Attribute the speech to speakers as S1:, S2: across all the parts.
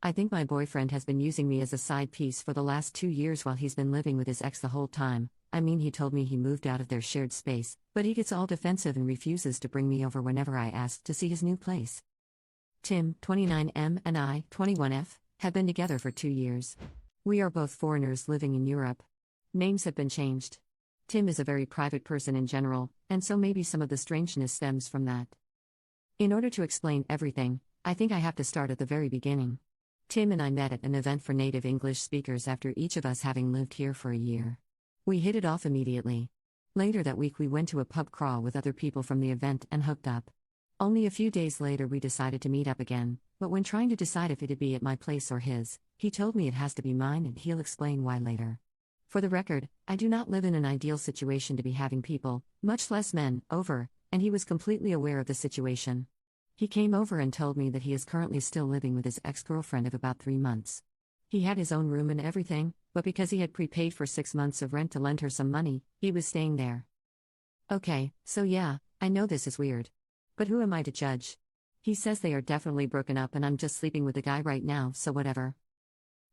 S1: I think my boyfriend has been using me as a side piece for the last 2 years while he's been living with his ex the whole time. I mean, he told me he moved out of their shared space, but he gets all defensive and refuses to bring me over whenever I ask to see his new place. Tim, 29M, and I, 21F, have been together for 2 years. We are both foreigners living in Europe. Names have been changed. Tim is a very private person in general, and so maybe some of the strangeness stems from that. In order to explain everything, I think I have to start at the very beginning. Tim and I met at an event for native English speakers after each of us having lived here for a year. We hit it off immediately. Later that week we went to a pub crawl with other people from the event and hooked up. Only a few days later we decided to meet up again, but when trying to decide if it'd be at my place or his, he told me it has to be mine and he'll explain why later. For the record, I do not live in an ideal situation to be having people, much less men, over, and he was completely aware of the situation. He came over and told me that he is currently still living with his ex-girlfriend of about 3 months. He had his own room and everything, but because he had prepaid for 6 months of rent to lend her some money, he was staying there. Okay, so yeah, I know this is weird. But who am I to judge? He says they are definitely broken up and I'm just sleeping with the guy right now, so whatever.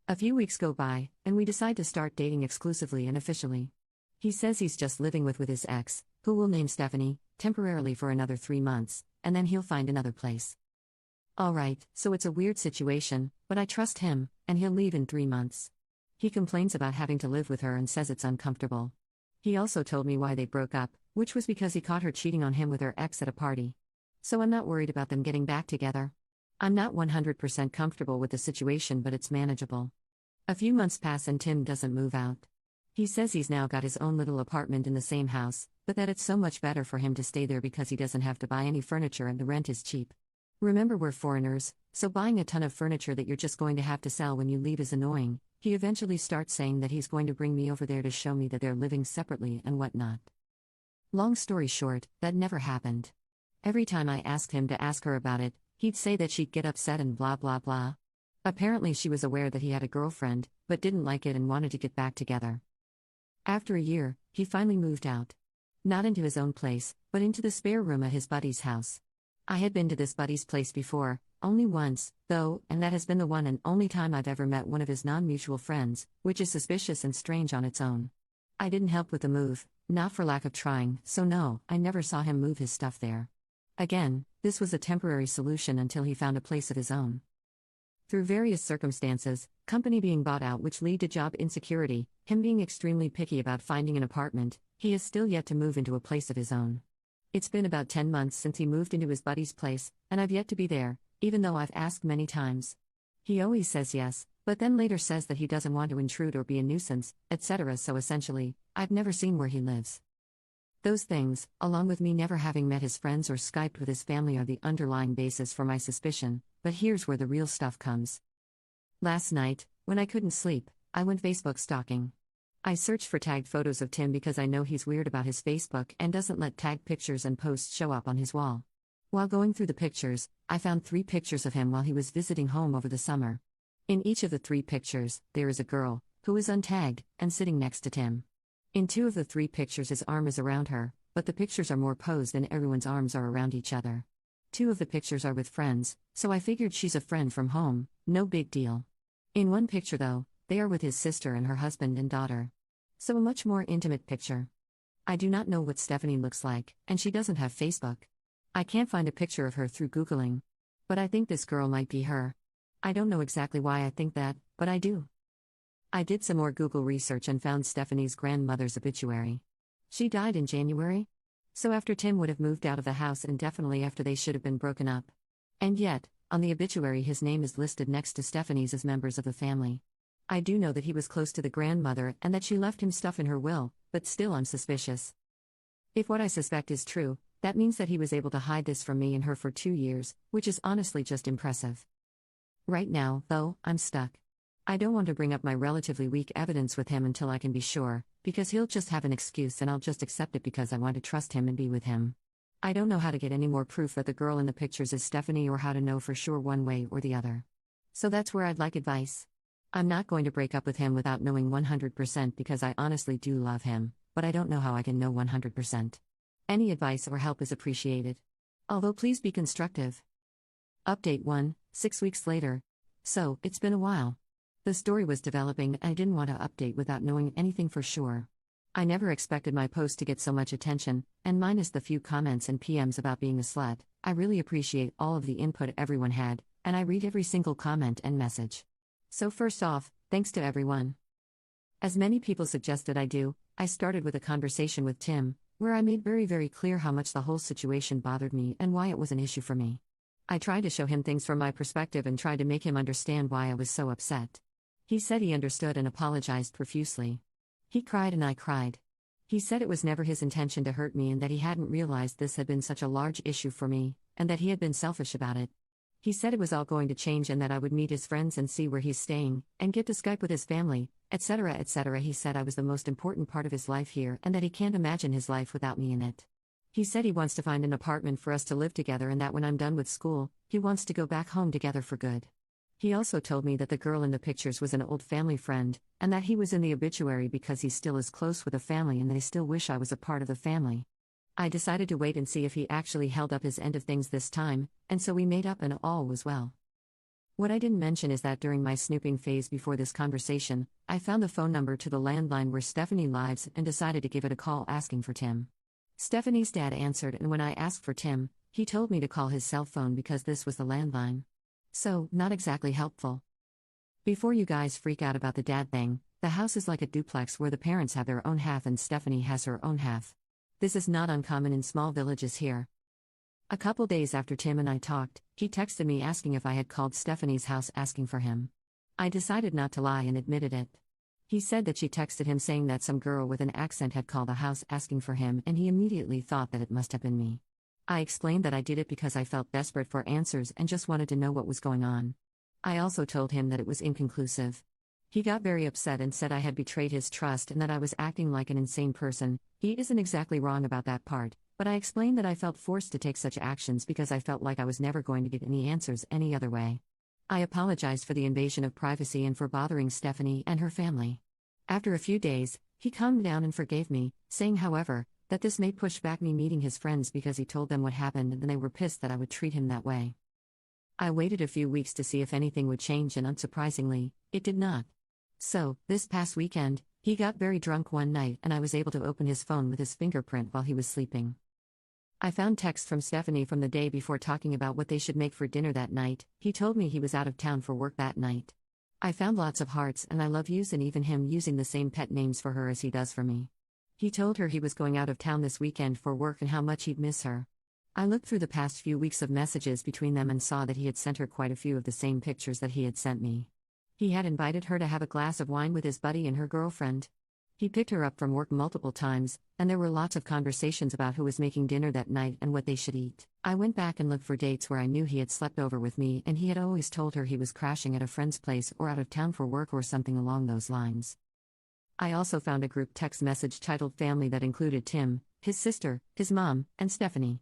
S1: A few weeks go by, and we decide to start dating exclusively and officially. He says he's just living with his ex, who we'll name Stephanie, temporarily for another 3 months, and then he'll find another place. Alright, so it's a weird situation, but I trust him, and he'll leave in 3 months. He complains about having to live with her and says it's uncomfortable. He also told me why they broke up, which was because he caught her cheating on him with her ex at a party. So I'm not worried about them getting back together. I'm not 100% comfortable with the situation, but it's manageable. A few months pass and Tim doesn't move out. He says he's now got his own little apartment in the same house, but that it's so much better for him to stay there because he doesn't have to buy any furniture and the rent is cheap. Remember, we're foreigners, so buying a ton of furniture that you're just going to have to sell when you leave is annoying. He eventually starts saying that he's going to bring me over there to show me that they're living separately and whatnot. Long story short, that never happened. Every time I asked him to ask her about it, he'd say that she'd get upset and blah blah blah. Apparently she was aware that he had a girlfriend, but didn't like it and wanted to get back together. After a year, he finally moved out. Not into his own place, but into the spare room at his buddy's house. I had been to this buddy's place before, only once, though, and that has been the one and only time I've ever met one of his non-mutual friends, which is suspicious and strange on its own. I didn't help with the move, not for lack of trying, so no, I never saw him move his stuff there. Again, this was a temporary solution until he found a place of his own. Through various circumstances, company being bought out which lead to job insecurity, him being extremely picky about finding an apartment, he has still yet to move into a place of his own. It's been about 10 months since he moved into his buddy's place, and I've yet to be there, even though I've asked many times. He always says yes, but then later says that he doesn't want to intrude or be a nuisance, etc. So essentially, I've never seen where he lives. Those things, along with me never having met his friends or Skyped with his family, are the underlying basis for my suspicion, but here's where the real stuff comes. Last night, when I couldn't sleep, I went Facebook stalking. I searched for tagged photos of Tim because I know he's weird about his Facebook and doesn't let tagged pictures and posts show up on his wall. While going through the pictures, I found 3 pictures of him while he was visiting home over the summer. In each of the 3 pictures, there is a girl, who is untagged, and sitting next to Tim. In 2 of the 3 pictures his arm is around her, but the pictures are more posed and everyone's arms are around each other. 2 of the pictures are with friends, so I figured she's a friend from home, no big deal. In 1 picture though, they are with his sister and her husband and daughter. So a much more intimate picture. I do not know what Stephanie looks like, and she doesn't have Facebook. I can't find a picture of her through Googling. But I think this girl might be her. I don't know exactly why I think that, but I do. I did some more Google research and found Stephanie's grandmother's obituary. She died in January? So after Tim would have moved out of the house and definitely after they should have been broken up. And yet, on the obituary his name is listed next to Stephanie's as members of the family. I do know that he was close to the grandmother and that she left him stuff in her will, but still I'm suspicious. If what I suspect is true, that means that he was able to hide this from me and her for 2 years, which is honestly just impressive. Right now, though, I'm stuck. I don't want to bring up my relatively weak evidence with him until I can be sure, because he'll just have an excuse and I'll just accept it because I want to trust him and be with him. I don't know how to get any more proof that the girl in the pictures is Stephanie or how to know for sure one way or the other. So that's where I'd like advice. I'm not going to break up with him without knowing 100% because I honestly do love him, but I don't know how I can know 100%. Any advice or help is appreciated. Although please be constructive. Update 1, 6 weeks later. So, it's been a while. The story was developing and I didn't want to update without knowing anything for sure. I never expected my post to get so much attention, and minus the few comments and PMs about being a slut, I really appreciate all of the input everyone had, and I read every single comment and message. So first off, thanks to everyone. As many people suggested I do, I started with a conversation with Tim, where I made very clear how much the whole situation bothered me and why it was an issue for me. I tried to show him things from my perspective and tried to make him understand why I was so upset. He said he understood and apologized profusely. He cried and I cried. He said it was never his intention to hurt me and that he hadn't realized this had been such a large issue for me, and that he had been selfish about it. He said it was all going to change and that I would meet his friends and see where he's staying, and get to Skype with his family, etc. etc. He said I was the most important part of his life here and that he can't imagine his life without me in it. He said he wants to find an apartment for us to live together and that when I'm done with school, he wants to go back home together for good. He also told me that the girl in the pictures was an old family friend, and that he was in the obituary because he still is close with the family and they still wish I was a part of the family. I decided to wait and see if he actually held up his end of things this time, and so we made up and all was well. What I didn't mention is that during my snooping phase before this conversation, I found the phone number to the landline where Stephanie lives and decided to give it a call asking for Tim. Stephanie's dad answered, and when I asked for Tim, he told me to call his cell phone because this was the landline. So, not exactly helpful. Before you guys freak out about the dad thing, the house is like a duplex where the parents have their own half and Stephanie has her own half. This is not uncommon in small villages here. A couple days after Tim and I talked, he texted me asking if I had called Stephanie's house asking for him. I decided not to lie and admitted it. He said that she texted him saying that some girl with an accent had called the house asking for him and he immediately thought that it must have been me. I explained that I did it because I felt desperate for answers and just wanted to know what was going on. I also told him that it was inconclusive. He got very upset and said I had betrayed his trust and that I was acting like an insane person. He isn't exactly wrong about that part, but I explained that I felt forced to take such actions because I felt like I was never going to get any answers any other way. I apologized for the invasion of privacy and for bothering Stephanie and her family. After a few days, he calmed down and forgave me, saying, however, that this may push back me meeting his friends because he told them what happened and they were pissed that I would treat him that way. I waited a few weeks to see if anything would change and unsurprisingly, it did not. So, this past weekend, he got very drunk one night and I was able to open his phone with his fingerprint while he was sleeping. I found texts from Stephanie from the day before talking about what they should make for dinner that night. He told me he was out of town for work that night. I found lots of hearts and I love yous and even him using the same pet names for her as he does for me. He told her he was going out of town this weekend for work and how much he'd miss her. I looked through the past few weeks of messages between them and saw that he had sent her quite a few of the same pictures that he had sent me. He had invited her to have a glass of wine with his buddy and her girlfriend. He picked her up from work multiple times, and there were lots of conversations about who was making dinner that night and what they should eat. I went back and looked for dates where I knew he had slept over with me and he had always told her he was crashing at a friend's place or out of town for work or something along those lines. I also found a group text message titled Family that included Tim, his sister, his mom, and Stephanie.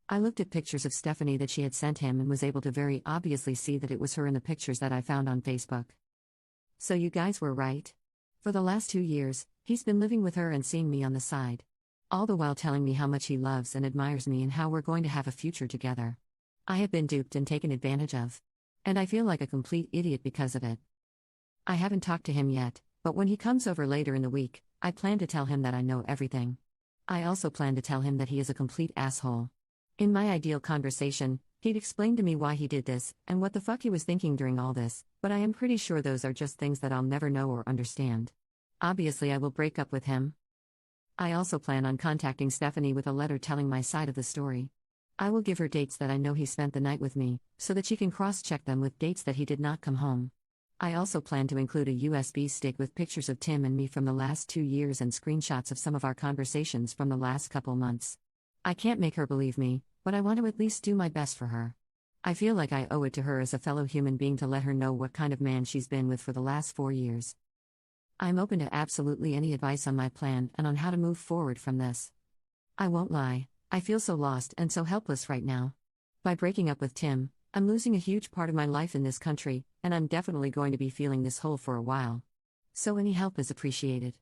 S1: I looked at pictures of Stephanie that she had sent him and was able to very obviously see that it was her in the pictures that I found on Facebook. So you guys were right. For the last 2 years, he's been living with her and seeing me on the side. All the while telling me how much he loves and admires me and how we're going to have a future together. I have been duped and taken advantage of. And I feel like a complete idiot because of it. I haven't talked to him yet, but when he comes over later in the week, I plan to tell him that I know everything. I also plan to tell him that he is a complete asshole. In my ideal conversation, he'd explain to me why he did this and what the fuck he was thinking during all this, but I am pretty sure those are just things that I'll never know or understand. Obviously, I will break up with him. I also plan on contacting Stephanie with a letter telling my side of the story. I will give her dates that I know he spent the night with me, so that she can cross-check them with dates that he did not come home. I also plan to include a USB stick with pictures of Tim and me from the last 2 years and screenshots of some of our conversations from the last couple months. I can't make her believe me, but I want to at least do my best for her. I feel like I owe it to her as a fellow human being to let her know what kind of man she's been with for the last 4 years. I'm open to absolutely any advice on my plan and on how to move forward from this. I won't lie, I feel so lost and so helpless right now. By breaking up with Tim, I'm losing a huge part of my life in this country, and I'm definitely going to be feeling this hole for a while. So any help is appreciated.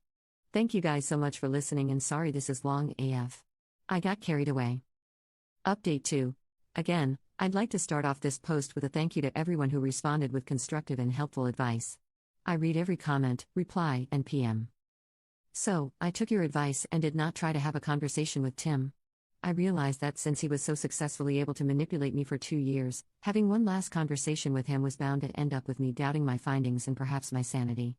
S1: Thank you guys so much for listening and sorry this is long AF. I got carried away. Update 2. Again, I'd like to start off this post with a thank you to everyone who responded with constructive and helpful advice. I read every comment, reply, and PM. So, I took your advice and did not try to have a conversation with Tim. I realized that since he was so successfully able to manipulate me for 2 years, having one last conversation with him was bound to end up with me doubting my findings and perhaps my sanity.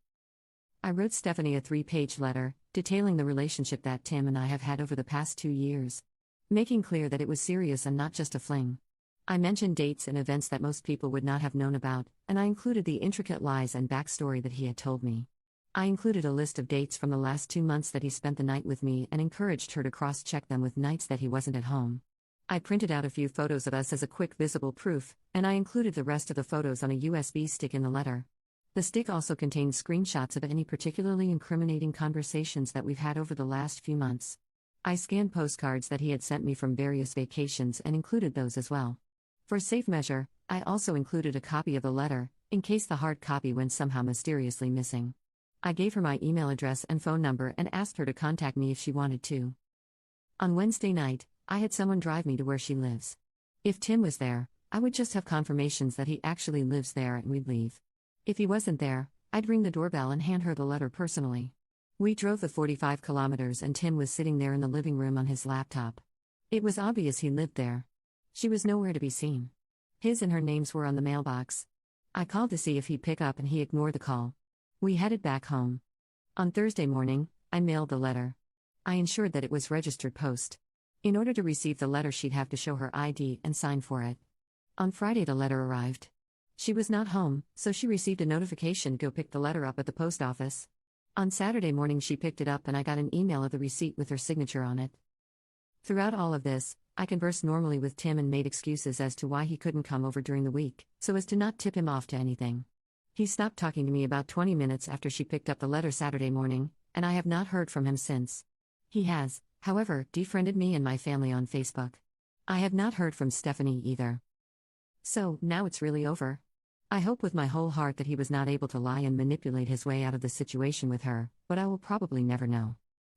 S1: I wrote Stephanie a 3-page letter, detailing the relationship that Tim and I have had over the past 2 years, making clear that it was serious and not just a fling. I mentioned dates and events that most people would not have known about, and I included the intricate lies and backstory that he had told me. I included a list of dates from the last 2 months that he spent the night with me and encouraged her to cross-check them with nights that he wasn't at home. I printed out a few photos of us as a quick visible proof, and I included the rest of the photos on a USB stick in the letter. The stick also contained screenshots of any particularly incriminating conversations that we've had over the last few months. I scanned postcards that he had sent me from various vacations and included those as well. For safe measure, I also included a copy of the letter, in case the hard copy went somehow mysteriously missing. I gave her my email address and phone number and asked her to contact me if she wanted to. On Wednesday night, I had someone drive me to where she lives. If Tim was there, I would just have confirmations that he actually lives there and we'd leave. If he wasn't there, I'd ring the doorbell and hand her the letter personally. We drove the 45 kilometers and Tim was sitting there in the living room on his laptop. It was obvious he lived there. She was nowhere to be seen. His and her names were on the mailbox. I called to see if he'd pick up and he ignored the call. We headed back home. On Thursday morning, I mailed the letter. I ensured that it was registered post. In order to receive the letter, she'd have to show her ID and sign for it. On Friday, the letter arrived. She was not home, so she received a notification to go pick the letter up at the post office. On Saturday morning, she picked it up and I got an email of the receipt with her signature on it. Throughout all of this, I conversed normally with Tim and made excuses as to why he couldn't come over during the week, so as to not tip him off to anything. He stopped talking to me about 20 minutes after she picked up the letter Saturday morning, and I have not heard from him since. He has, however, defriended me and my family on Facebook. I have not heard from Stephanie either. So, now it's really over. I hope with my whole heart that he was not able to lie and manipulate his way out of the situation with her, but I will probably never know.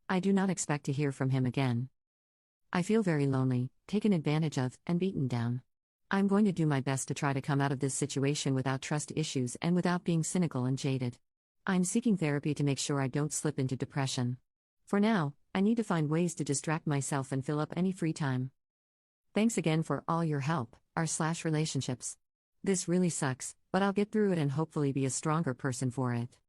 S1: I do not expect to hear from him again. I feel very lonely, taken advantage of, and beaten down. I'm going to do my best to try to come out of this situation without trust issues and without being cynical and jaded. I'm seeking therapy to make sure I don't slip into depression. For now, I need to find ways to distract myself and fill up any free time. Thanks again for all your help, r/relationships. This really sucks, but I'll get through it and hopefully be a stronger person for it.